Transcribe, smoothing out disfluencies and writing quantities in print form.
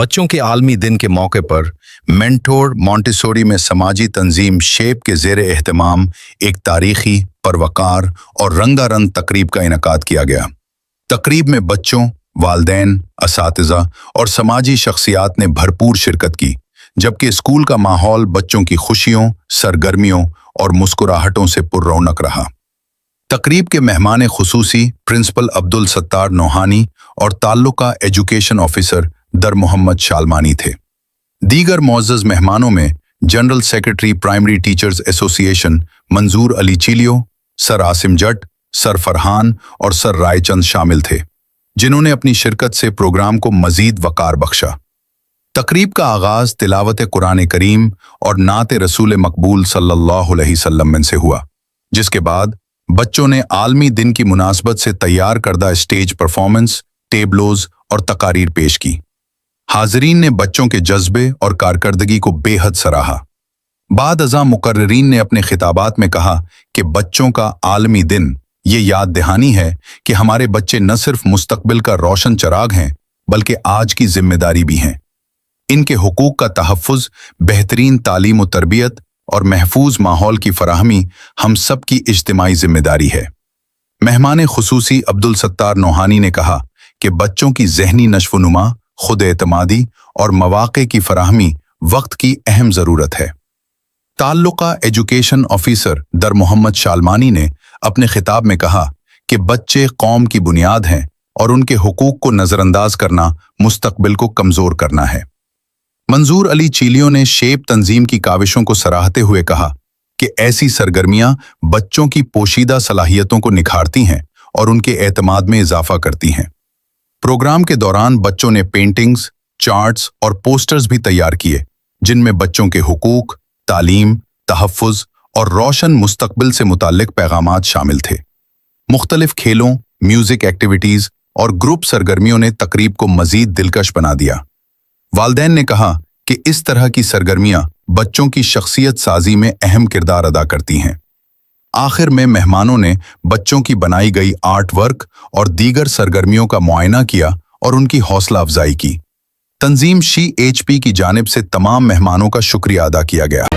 बच्चों के आलमी दिन के मौके पर मेंटोर मॉन्टेसोरी में समाजी तंजीम शेप के ज़ेर एहतमाम एक तारीखी, परवकार और रंगारंग तकरीब का इनेकाद किया गया। तकरीब में बच्चों, वालिदैन, असातिज़ा और समाजी शख्सियात ने भरपूर शिरकत की, जबकि स्कूल का माहौल बच्चों की खुशियों, सरगर्मियों और मुस्कुराहटों से पुररौनक रहा। तकरीब के मेहमान खुसूसी प्रिंसिपल अब्दुल सत्तार नोहानी और ताल्लुका एजुकेशन ऑफिसर दर मोहम्मद शालमानी थे। दीगर मुअज़्ज़ज़ मेहमानों में general secretary primary teachers association मंजूर अली चीलियो, सर आसिम जट, सर फरहान और सर रायचंद शामिल थे, जिन्होंने अपनी शिरकत से प्रोग्राम को मजीद वकार बख्शा। तकरीब का आगाज तिलावत कुरान करीम और नात रसूल मकबूल सल्लल्लाहु अलैहि वसल्लम से हुआ, जिसके बाद बच्चों ने आलमी दिन की मुनासबत से तैयार करदा स्टेज परफॉर्मेंस, टेबलोज और तकारीर पेश की। हाज़रीन ने बच्चों के जज्बे और कारकर्दगी को बेहद सराहा। बाद अज़ा मुकर्रिरीन ने अपने खिताबात में कहा कि बच्चों का आलमी दिन ये याद दहानी है कि हमारे बच्चे न सिर्फ मुस्तकबिल का रोशन चराग हैं, बल्कि आज की जिम्मेदारी भी हैं। इनके हुकूक का तहफ़्फ़ुज़, बेहतरीन तालीम व तरबियत और महफूज माहौल की फराहमी हम सब की इज्तिमाई जिम्मेदारी है। मेहमान खुसूसी अब्दुल सत्तार नोहानी ने कहा कि बच्चों की ज़हनी नश्व-नुमा, खुद एतमादी और मवाक़े की फराहमी वक्त की अहम ज़रूरत है। ताल्लुका एजुकेशन ऑफिसर दर मोहम्मद शालमानी ने अपने खिताब में कहा कि बच्चे कौम की बुनियाद हैं और उनके हुकूक को नज़रअंदाज करना मुस्तकबिल को कमज़ोर करना है। मंजूर अली चीलियों ने शेप तंजीम की काविशों को सराहते हुए कहा कि ऐसी सरगर्मियां बच्चों की पोशीदा सलाहियतों को निखारती हैं और उनके एतमाद में इजाफा करती हैं। प्रोग्राम के दौरान बच्चों ने पेंटिंग्स, चार्ट्स और पोस्टर्स भी तैयार किए, जिनमें बच्चों के हुकूक, तालीम, तहफ़्फ़ुज़ और रोशन मुस्तकबिल से मुताल्लिक पैगामात शामिल थे। मुख्तलिफ खेलों, म्यूजिक एक्टिविटीज़ और ग्रुप सरगर्मियों ने तकरीब को मज़ीद दिलकश बना दिया। वालिदैन ने कहा कि इस तरह की सरगर्मियां बच्चों की शख्सियत साजी में अहम किरदार अदा करती हैं। आखिर में मेहमानों ने बच्चों की बनाई गई आर्ट वर्क और दीगर सरगर्मियों का मुआयना किया और उनकी हौसला अफजाई की। तंजीम CHP की जानिब से तमाम मेहमानों का शुक्रिया अदा किया गया।